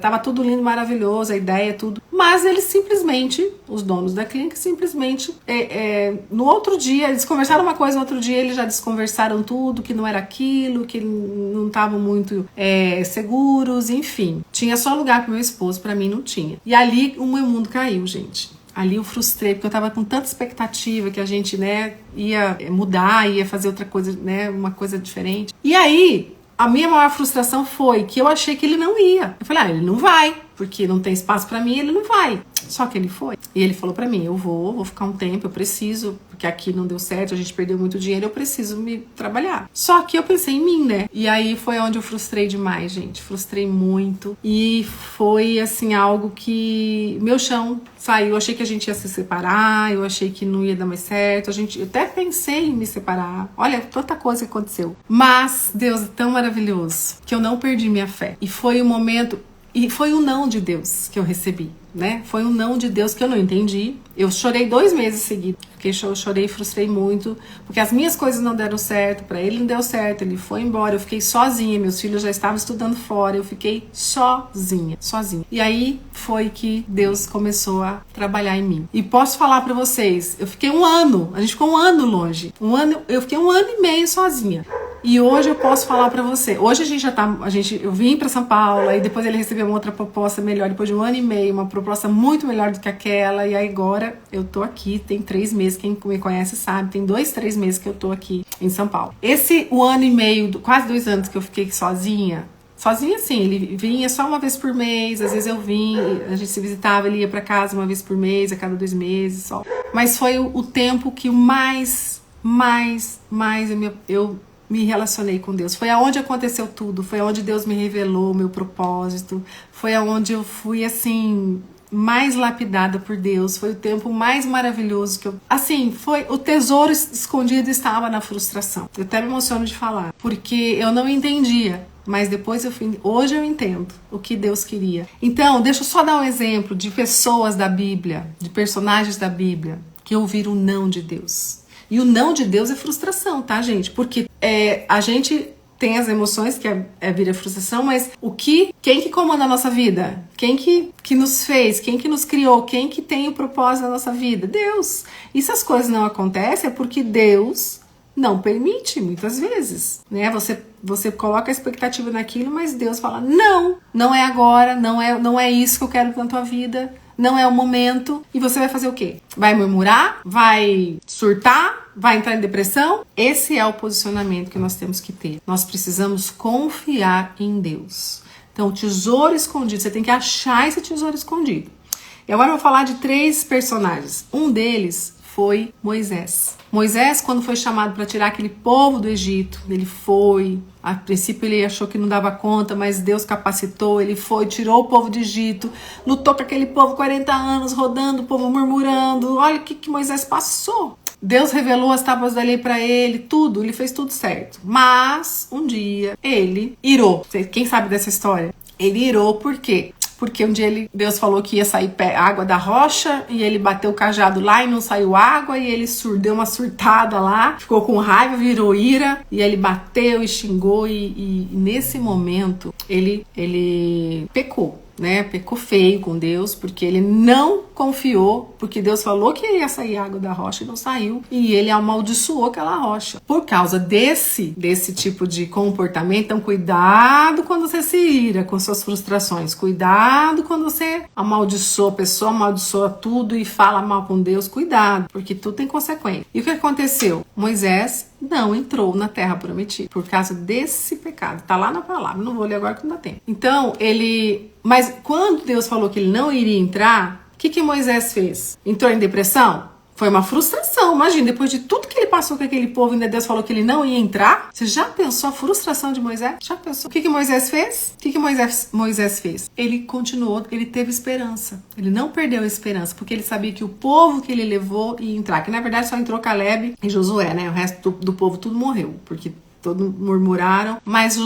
Tava tudo lindo, maravilhoso, a ideia, tudo. Mas eles simplesmente, os donos da clínica, no outro dia, eles conversaram uma coisa, no outro dia eles já desconversaram tudo, que não era aquilo, que não estavam muito seguros, enfim. Tinha só lugar pro meu esposo, pra mim não tinha. E ali o meu mundo caiu, gente. Ali eu frustrei, porque eu tava com tanta expectativa que a gente, né, ia mudar, ia fazer outra coisa, né, uma coisa diferente. E aí, a minha maior frustração foi que eu achei que ele não ia. Eu falei, ele não vai. porque não tem espaço pra mim, ele não vai. Só que ele foi. E ele falou pra mim, eu vou ficar um tempo, eu preciso, porque aqui não deu certo, a gente perdeu muito dinheiro, eu preciso me trabalhar. Só que eu pensei em mim, né? E aí foi onde eu frustrei demais, gente. Frustrei muito. E foi, assim, algo que meu chão saiu. Eu achei que a gente ia se separar, eu achei que não ia dar mais certo. Eu até pensei em me separar. Olha, tanta coisa que aconteceu. Mas Deus é tão maravilhoso que eu não perdi minha fé. E foi o momento... E foi o não de Deus que eu recebi, né? Foi um não de Deus que eu não entendi. Eu chorei 2 meses seguidos, porque eu chorei e frustrei muito, porque as minhas coisas não deram certo, pra ele não deu certo, ele foi embora, eu fiquei sozinha, meus filhos já estavam estudando fora, eu fiquei sozinha. E aí foi que Deus começou a trabalhar em mim. E posso falar pra vocês, eu fiquei 1 ano, a gente ficou 1 ano longe, eu fiquei 1 ano e meio sozinha. E hoje eu posso falar pra você. Hoje a gente já tá... eu vim pra São Paulo, aí depois ele recebeu uma outra proposta melhor, depois de 1 ano e meio, uma proposta muito melhor do que aquela, e aí agora eu tô aqui, tem 3 meses, quem me conhece sabe, tem 2, 3 meses que eu tô aqui em São Paulo. Esse 1 ano e meio, quase 2 anos que eu fiquei sozinha assim, ele vinha só uma vez por mês, às vezes eu vim, a gente se visitava, ele ia pra casa uma vez por mês, a cada 2 meses só. Mas foi o tempo que mais eu me relacionei com Deus. Foi aonde aconteceu tudo, foi aonde Deus me revelou o meu propósito, foi aonde eu fui, assim, mais lapidada por Deus, foi o tempo mais maravilhoso que eu... Assim, foi... O tesouro escondido estava na frustração. Eu até me emociono de falar, porque eu não entendia, mas depois hoje eu entendo o que Deus queria. Então, deixa eu só dar um exemplo de pessoas da Bíblia, de personagens da Bíblia, que ouviram o não de Deus. E o não de Deus é frustração, tá, gente? Porque a gente tem as emoções, que vira frustração, mas quem que comanda a nossa vida? Quem que nos fez? Quem que nos criou? Quem que tem o propósito da nossa vida? Deus. E se as coisas não acontecem, é porque Deus não permite, muitas vezes, né? Você coloca a expectativa naquilo, mas Deus fala, não é agora, não é isso que eu quero na tua vida. Não é o momento, e você vai fazer o quê? Vai murmurar? Vai surtar? Vai entrar em depressão? Esse é o posicionamento que nós temos que ter. Nós precisamos confiar em Deus. Então, o tesouro escondido, você tem que achar esse tesouro escondido. E agora eu vou falar de 3 personagens. Um deles foi Moisés. Moisés, quando foi chamado para tirar aquele povo do Egito, ele foi. A princípio ele achou que não dava conta, mas Deus capacitou, ele foi, tirou o povo do Egito, lutou com aquele povo 40 anos, rodando, o povo murmurando. Olha o que Moisés passou. Deus revelou as tábuas da lei para ele, tudo, ele fez tudo certo. Mas um dia ele irou. Quem sabe dessa história? Ele irou por quê? Porque um dia Deus falou que ia sair água da rocha e ele bateu o cajado lá e não saiu água e ele deu uma surtada lá, ficou com raiva, virou ira e ele bateu e xingou e nesse momento ele pecou, né? Pecou feio com Deus porque ele não confiou, porque Deus falou que ia sair água da rocha e não saiu e ele amaldiçoou aquela rocha. Por causa desse tipo de comportamento, então cuidado quando você se ira com suas frustrações, cuidado quando você amaldiçoa a pessoa, amaldiçoa tudo e fala mal com Deus, cuidado, porque tudo tem consequência. E o que aconteceu? Moisés não entrou na terra prometida por causa desse pecado. Tá lá na palavra, não vou ler agora que não dá tempo. Então, mas quando Deus falou que ele não iria entrar, o que Moisés fez? Entrou em depressão? Foi uma frustração. Imagina, depois de tudo que ele passou com aquele povo, ainda Deus falou que ele não ia entrar. Você já pensou a frustração de Moisés? Já pensou? O que Moisés fez? O que Moisés fez? Ele continuou, ele teve esperança. Ele não perdeu a esperança, porque ele sabia que o povo que ele levou ia entrar. Que na verdade só entrou Caleb e Josué, né? O resto do povo tudo morreu, porque todos murmuraram, mas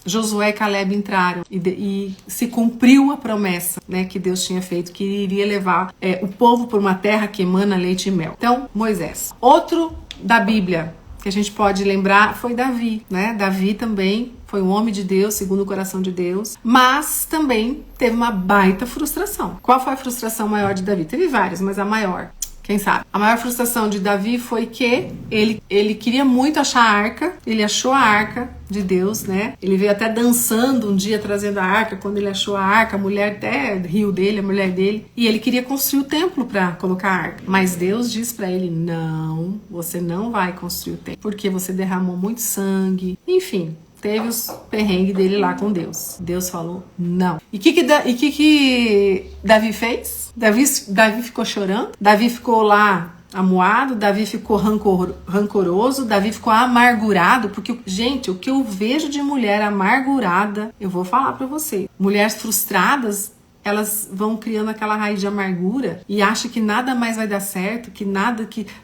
Josué e Caleb entraram e se cumpriu a promessa, né, que Deus tinha feito, que iria levar o povo por uma terra que emana leite e mel. Então, Moisés. Outro da Bíblia que a gente pode lembrar foi Davi, né? Davi também foi um homem de Deus, segundo o coração de Deus, mas também teve uma baita frustração. Qual foi a frustração maior de Davi? Teve várias, mas a maior, quem sabe? A maior frustração de Davi foi que ele queria muito achar a arca, ele achou a arca de Deus, né? Ele veio até dançando um dia trazendo a arca, quando ele achou a arca, a mulher até riu dele, a mulher dele, e ele queria construir o templo para colocar a arca. Mas Deus disse para ele, não, você não vai construir o templo, porque você derramou muito sangue, enfim. teve os perrengues dele lá com Deus. Deus falou não. E o que Davi fez? Davi ficou chorando, Davi ficou lá amuado, Davi ficou rancoroso, Davi ficou amargurado, porque, gente, o que eu vejo de mulher amargurada, eu vou falar pra você. Mulheres frustradas, elas vão criando aquela raiz de amargura e acham que nada mais vai dar certo, que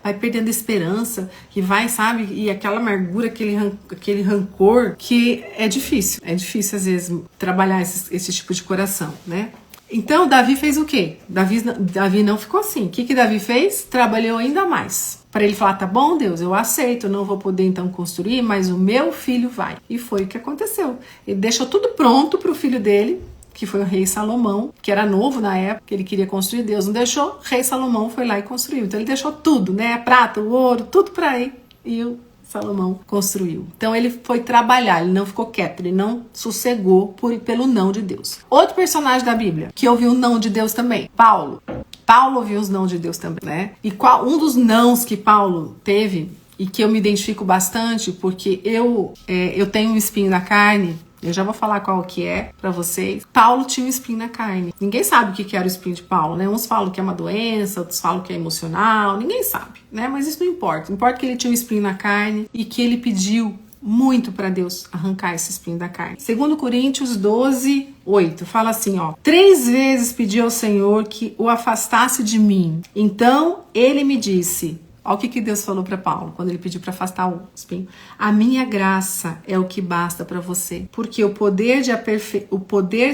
vai perdendo esperança, que vai, sabe, e aquela amargura, aquele rancor, que é difícil às vezes trabalhar esse tipo de coração, né? Então Davi fez o quê? Davi não ficou assim. O que Davi fez? Trabalhou ainda mais. Para ele falar, tá bom, Deus, eu aceito, eu não vou poder então construir, mas o meu filho vai. E foi o que aconteceu. Ele deixou tudo pronto para o filho dele, que foi o rei Salomão, que era novo na época, que ele queria construir. Deus não deixou, o rei Salomão foi lá e construiu. Então ele deixou tudo, né? A prata, o ouro, tudo para ele. E o Salomão construiu. Então ele foi trabalhar, ele não ficou quieto, ele não sossegou pelo não de Deus. Outro personagem da Bíblia que ouviu o não de Deus também, Paulo. Paulo ouviu os não de Deus também, né? E um dos nãos que Paulo teve, e que eu me identifico bastante, porque eu tenho um espinho na carne. Eu já vou falar qual que é pra vocês. Paulo tinha um espinho na carne. Ninguém sabe o que era o espinho de Paulo, né? Uns falam que é uma doença, outros falam que é emocional. Ninguém sabe, né? Mas isso não importa. Importa que ele tinha um espinho na carne e que ele pediu muito pra Deus arrancar esse espinho da carne. 2 Coríntios 12, 8, fala assim, ó. 3 vezes pedi ao Senhor que o afastasse de mim. Então ele me disse... Olha o que Deus falou para Paulo, quando ele pediu para afastar o espinho. A minha graça é o que basta para você, porque o poder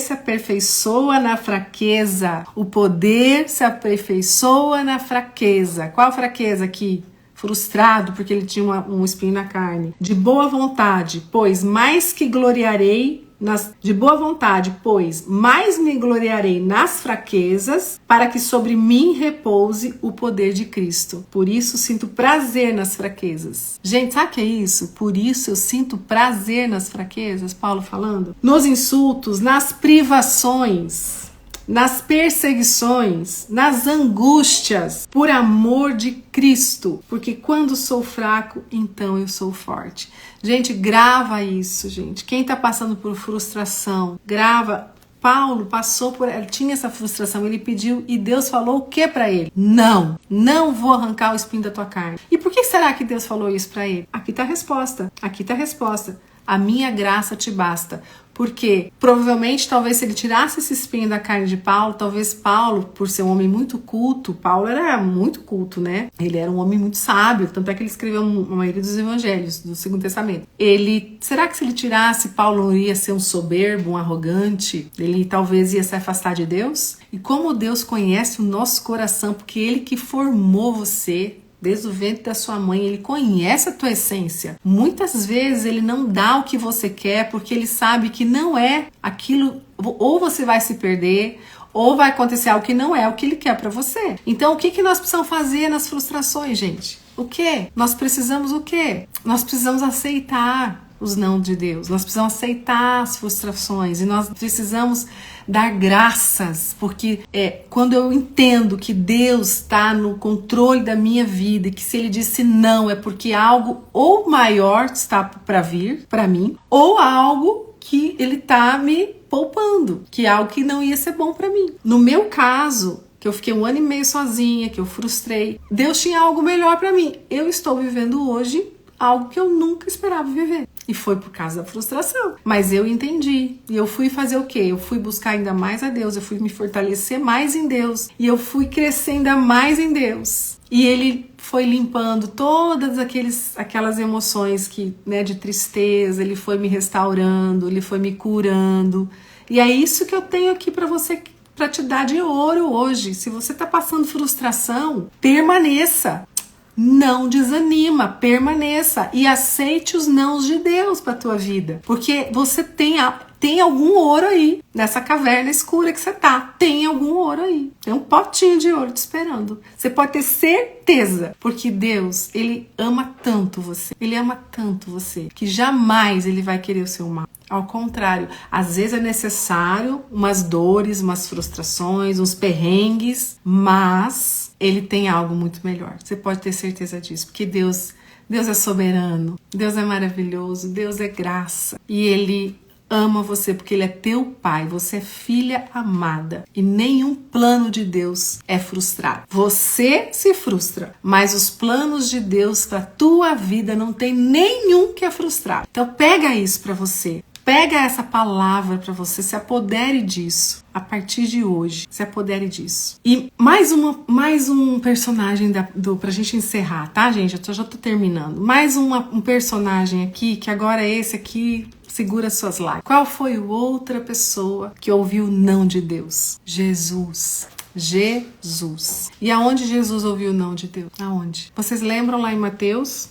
se aperfeiçoa na fraqueza. O poder se aperfeiçoa na fraqueza. Qual a fraqueza aqui? Frustrado, porque ele tinha um espinho na carne. De boa vontade, pois mais me gloriarei nas fraquezas, para que sobre mim repouse o poder de Cristo. Por isso sinto prazer nas fraquezas. Gente, sabe o que é isso? Por isso eu sinto prazer nas fraquezas, Paulo falando. Nos insultos, nas privações, nas perseguições, nas angústias, por amor de Cristo, porque quando sou fraco, então eu sou forte. Gente, grava isso, gente. Quem tá passando por frustração, grava. Paulo ele tinha essa frustração, ele pediu e Deus falou o que pra ele? Não vou arrancar o espinho da tua carne. E por que será que Deus falou isso pra ele? Aqui tá a resposta. A minha graça te basta. Porque provavelmente, talvez se ele tirasse esse espinho da carne de Paulo, talvez Paulo, por ser um homem muito culto, Paulo era muito culto, né? Ele era um homem muito sábio, tanto é que ele escreveu a maioria dos evangelhos do Segundo Testamento. Será que se ele tirasse, Paulo não ia ser um soberbo, um arrogante? Ele talvez ia se afastar de Deus? E como Deus conhece o nosso coração, porque Ele que formou você, desde o ventre da sua mãe, Ele conhece a tua essência. Muitas vezes Ele não dá o que você quer, porque Ele sabe que não é aquilo, ou você vai se perder, ou vai acontecer algo que não é o que Ele quer pra você. Então, o que nós precisamos fazer nas frustrações, gente? O quê? Nós precisamos o quê? Nós precisamos aceitar os não de Deus. Nós precisamos aceitar as frustrações e nós precisamos dar graças, porque quando eu entendo que Deus está no controle da minha vida e que se Ele disse não é porque algo ou maior está para vir para mim, ou algo que Ele está me poupando, que é algo que não ia ser bom para mim. No meu caso, que eu fiquei 1 ano e meio sozinha, que eu frustrei, Deus tinha algo melhor para mim. Eu estou vivendo hoje algo que eu nunca esperava viver. E foi por causa da frustração. Mas eu entendi. E eu fui fazer o quê? Eu fui buscar ainda mais a Deus. Eu fui me fortalecer mais em Deus. E eu fui crescer ainda mais em Deus. E Ele foi limpando todas aquelas emoções de tristeza. Ele foi me restaurando. Ele foi me curando. E é isso que eu tenho aqui para você, para te dar de ouro hoje. Se você tá passando frustração, permaneça. Não desanima, permaneça e aceite os nãos de Deus para tua vida, porque você tem algum ouro aí nessa caverna escura que você tá. Tem algum ouro aí, tem um potinho de ouro te esperando. Você pode ter certeza, porque Deus, Ele ama tanto você, que jamais Ele vai querer o seu mal. Ao contrário, às vezes é necessário umas dores, umas frustrações, uns perrengues, mas Ele tem algo muito melhor. Você pode ter certeza disso, porque Deus Deus é soberano, Deus é maravilhoso, Deus é graça. E Ele ama você porque Ele é teu pai, você é filha amada. E nenhum plano de Deus é frustrado. Você se frustra, mas os planos de Deus para tua vida não tem nenhum que é frustrado. Então pega isso para você. Pega essa palavra para você, se apodere disso. A partir de hoje, se apodere disso. E mais um personagem pra gente encerrar, tá, gente? Eu já tô terminando. Mais um personagem aqui, que agora esse aqui segura suas lágrimas. Qual foi outra pessoa que ouviu o não de Deus? Jesus. Jesus. E aonde Jesus ouviu o não de Deus? Aonde? Vocês lembram lá em Mateus?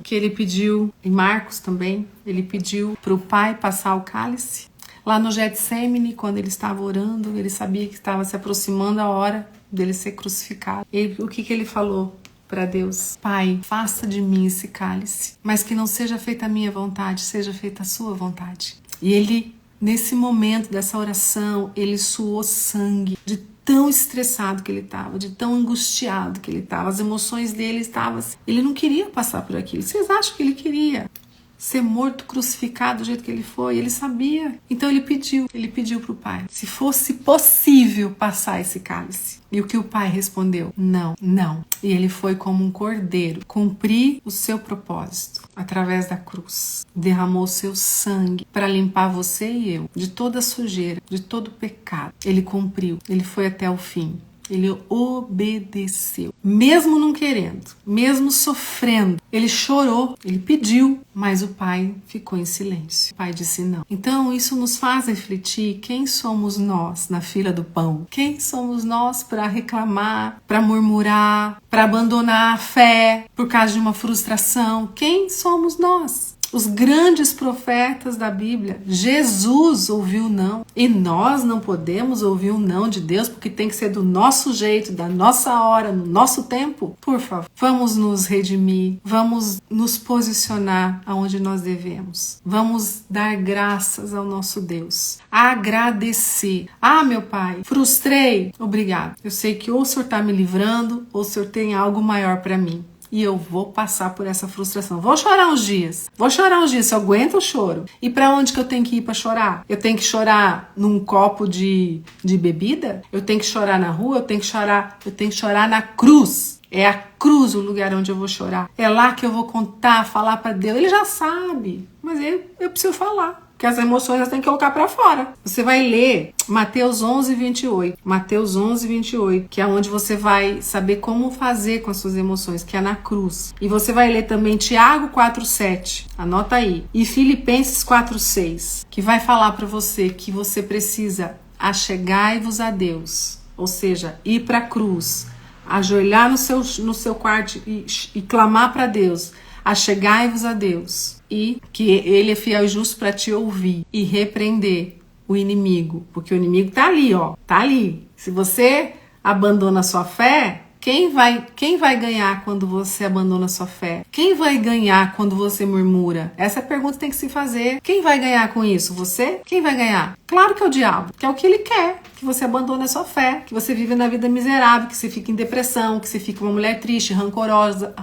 Que ele pediu, em Marcos também, ele pediu para o pai passar o cálice. Lá no Getsêmani, quando ele estava orando, ele sabia que estava se aproximando a hora dele ser crucificado. E o que ele falou para Deus? Pai, faça de mim esse cálice, mas que não seja feita a minha vontade, seja feita a sua vontade. E ele, nesse momento dessa oração, ele suou sangue de tão estressado que ele estava, de tão angustiado que ele estava, as emoções dele estavam assim. Ele não queria passar por aquilo. Vocês acham que ele queria ser morto, crucificado do jeito que ele foi? Ele sabia. Então ele pediu para o pai, se fosse possível passar esse cálice. E o que o pai respondeu? Não, não. E ele foi como um cordeiro, cumprir o seu propósito através da cruz. Derramou seu sangue para limpar você e eu de toda sujeira, de todo pecado. Ele cumpriu, ele foi até o fim. Ele obedeceu, mesmo não querendo, mesmo sofrendo. Ele chorou, ele pediu, mas o pai ficou em silêncio. O pai disse não. Então isso nos faz refletir quem somos nós na fila do pão. Quem somos nós para reclamar, para murmurar, para abandonar a fé por causa de uma frustração? Quem somos nós? Os grandes profetas da Bíblia, Jesus ouviu não. E nós não podemos ouvir um não de Deus porque tem que ser do nosso jeito, da nossa hora, no nosso tempo. Por favor, vamos nos redimir, vamos nos posicionar aonde nós devemos. Vamos dar graças ao nosso Deus. Agradecer. Ah, meu pai, frustrei. Obrigado. Eu sei que ou o Senhor está me livrando ou o Senhor tem algo maior para mim. E eu vou passar por essa frustração. Vou chorar uns dias. Se eu aguento o choro. E pra onde que eu tenho que ir pra chorar? Eu tenho que chorar num copo de bebida? Eu tenho que chorar na rua? Eu tenho que chorar na cruz. É a cruz o lugar onde eu vou chorar. É lá que eu vou contar, falar pra Deus. Ele já sabe, mas eu preciso falar. Porque as emoções elas têm que colocar pra fora. Você vai ler Mateus 11:28. Mateus 11:28, que é onde você vai saber como fazer com as suas emoções, que é na cruz. E você vai ler também Tiago 4:7. Anota aí. E Filipenses 4:6, que vai falar pra você que você precisa achegai-vos a Deus. Ou seja, ir pra cruz, ajoelhar no seu quarto e clamar pra Deus. Achegai-vos a Deus, e que Ele é fiel e justo para te ouvir e repreender o inimigo, porque o inimigo tá ali, ó, tá ali. Se você abandona a sua fé, quem vai ganhar quando você abandona a sua fé? Quem vai ganhar quando você murmura? Essa pergunta tem que se fazer. Quem vai ganhar com isso? Você? Quem vai ganhar? Claro que é o diabo, que é o que ele quer. Que você abandone a sua fé, que você vive na vida miserável, que você fique em depressão, que você fique uma mulher triste, rancorosa,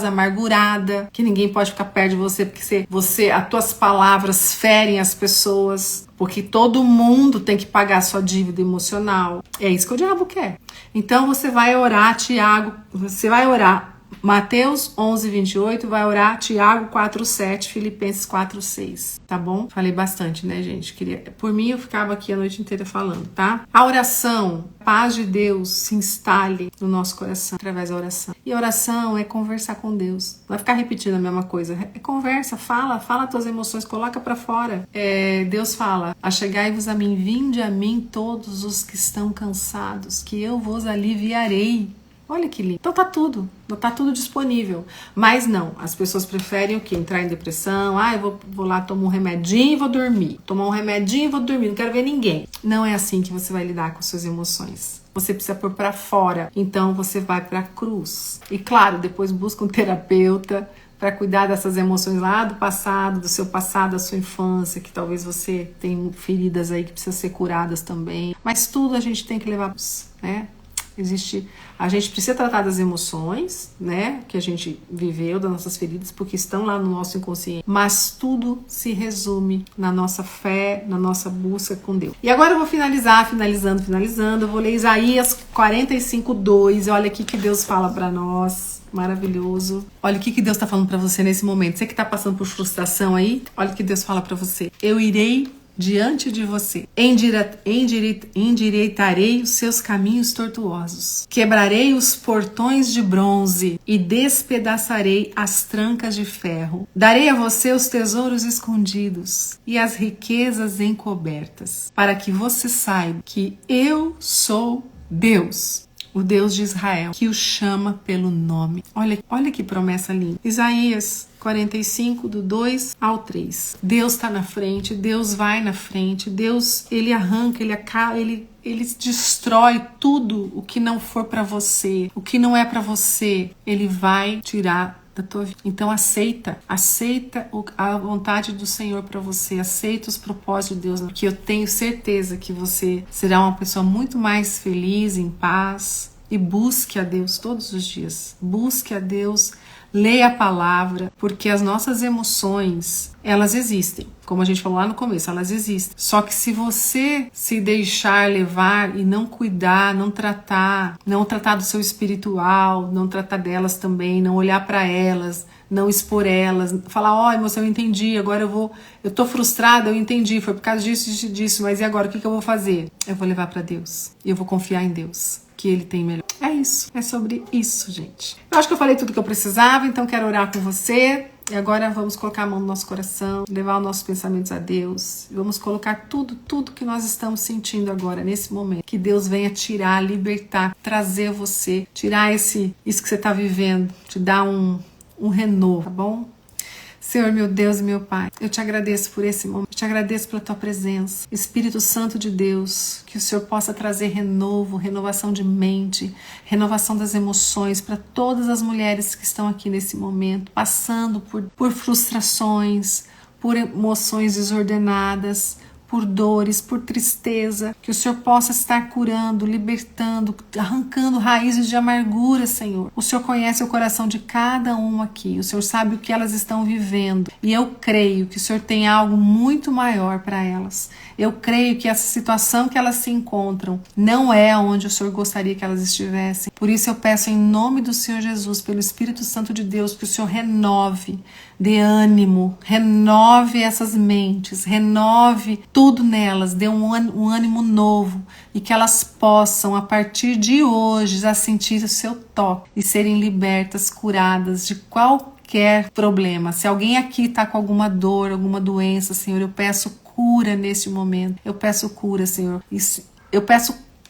amargurada, que ninguém pode ficar perto de você porque as tuas palavras ferem as pessoas, porque todo mundo tem que pagar a sua dívida emocional. É isso que o diabo quer. Então você vai orar, Mateus 11:28, vai orar Tiago 4:7, Filipenses 4:6, tá bom? Falei bastante, né, gente? Por mim eu ficava aqui a noite inteira falando, tá? A oração, a paz de Deus se instale no nosso coração através da oração. E a oração é conversar com Deus. Não vai ficar repetindo a mesma coisa. É conversa, fala as tuas emoções, coloca pra fora. Deus fala: achegai-vos a mim, vinde a mim todos os que estão cansados, que eu vos aliviarei. Olha que lindo. Então tá tudo disponível. Mas não, as pessoas preferem o quê? Entrar em depressão. Eu vou lá, tomo um remedinho e vou dormir. Tomar um remedinho e vou dormir, não quero ver ninguém. Não é assim que você vai lidar com suas emoções. Você precisa pôr pra fora. Então você vai pra cruz. E claro, depois busca um terapeuta para cuidar dessas emoções lá do passado, do seu passado, da sua infância, que talvez você tenha feridas aí que precisam ser curadas também. Mas tudo a gente tem que levar, né? A gente precisa tratar das emoções, né, que a gente viveu, das nossas feridas, porque estão lá no nosso inconsciente. Mas tudo se resume na nossa fé, na nossa busca com Deus. E agora eu vou finalizando. Eu vou ler Isaías 45:2. Olha aqui que Deus fala para nós. Maravilhoso. Olha o que Deus está falando para você nesse momento. Você que está passando por frustração aí, olha o que Deus fala para você. Eu irei diante de você, endireitarei os seus caminhos tortuosos, quebrarei os portões de bronze e despedaçarei as trancas de ferro. Darei a você os tesouros escondidos e as riquezas encobertas, para que você saiba que eu sou Deus, o Deus de Israel, que o chama pelo nome. Olha que promessa linda. Isaías 45, do 2 ao 3. Deus está na frente, Deus vai na frente, Deus, ele arranca, ele acaba, ele destrói tudo o que não for para você, o que não é para você, ele vai tirar da tua vida. Então aceita a vontade do Senhor para você, aceita os propósitos de Deus, porque eu tenho certeza que você será uma pessoa muito mais feliz, em paz, e busque a Deus todos os dias. Busque a Deus, leia a palavra, porque as nossas emoções, elas existem. Como a gente falou lá no começo, elas existem. Só que se você se deixar levar e não cuidar, não tratar do seu espiritual, não tratar delas também, não olhar para elas, não expor elas, falar, ó, emoção, eu entendi, agora eu tô frustrada, eu entendi, foi por causa disso, mas e agora, o que eu vou fazer? Eu vou levar para Deus, e eu vou confiar em Deus, que Ele tem melhor. É isso, é sobre isso, gente. Eu acho que eu falei tudo que eu precisava, então quero orar com você. E agora vamos colocar a mão no nosso coração, levar os nossos pensamentos a Deus. Vamos colocar tudo que nós estamos sentindo agora, nesse momento. Que Deus venha tirar, libertar, trazer você, tirar isso que você está vivendo, te dar um renovo, tá bom? Senhor, meu Deus e meu Pai, eu te agradeço por esse momento, eu te agradeço pela tua presença. Espírito Santo de Deus, que o Senhor possa trazer renovação de mente, renovação das emoções para todas as mulheres que estão aqui nesse momento, passando por frustrações, por emoções desordenadas, por dores, por tristeza, que o Senhor possa estar curando, libertando, arrancando raízes de amargura, Senhor. O Senhor conhece o coração de cada uma aqui, o Senhor sabe o que elas estão vivendo, e eu creio que o Senhor tem algo muito maior para elas. Eu creio que essa situação que elas se encontram não é onde o Senhor gostaria que elas estivessem. Por isso eu peço em nome do Senhor Jesus, pelo Espírito Santo de Deus, que o Senhor renove, dê ânimo, renove essas mentes, renove tudo nelas, dê um ânimo novo, e que elas possam, a partir de hoje, já sentir o seu toque e serem libertas, curadas de qualquer problema. Se alguém aqui está com alguma dor, alguma doença, Senhor, eu peço cura neste momento. Eu peço cura, Senhor.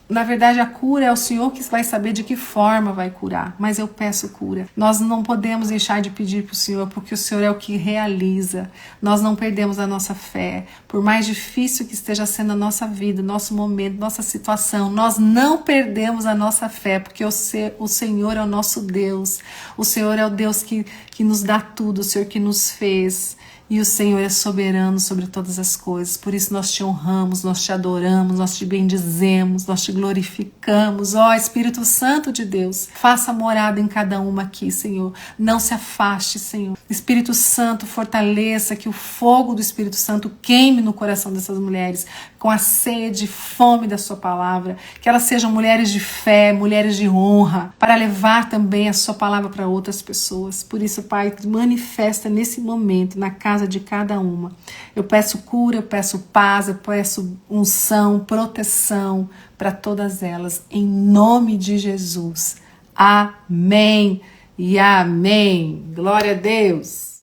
Na verdade, a cura é o Senhor que vai saber de que forma vai curar, mas eu peço cura. Nós não podemos deixar de pedir para o Senhor, porque o Senhor é o que realiza. Nós não perdemos a nossa fé. Por mais difícil que esteja sendo a nossa vida, nosso momento, nossa situação, nós não perdemos a nossa fé, porque o Senhor é o nosso Deus. O Senhor é o Deus que nos dá tudo, o Senhor que nos fez. E o Senhor é soberano sobre todas as coisas. Por isso nós te honramos, nós te adoramos, nós te bendizemos, nós te glorificamos. Ó Espírito Santo de Deus, faça morada em cada uma aqui, Senhor. Não se afaste, Senhor. Espírito Santo, fortaleça, que o fogo do Espírito Santo queime no coração dessas mulheres, com a sede e fome da sua palavra. Que elas sejam mulheres de fé, mulheres de honra, para levar também a sua palavra para outras pessoas. Por isso, Pai, manifesta nesse momento, na casa de cada uma. Eu peço cura, eu peço paz, eu peço unção, proteção para todas elas, em nome de Jesus. Amém e amém. Glória a Deus.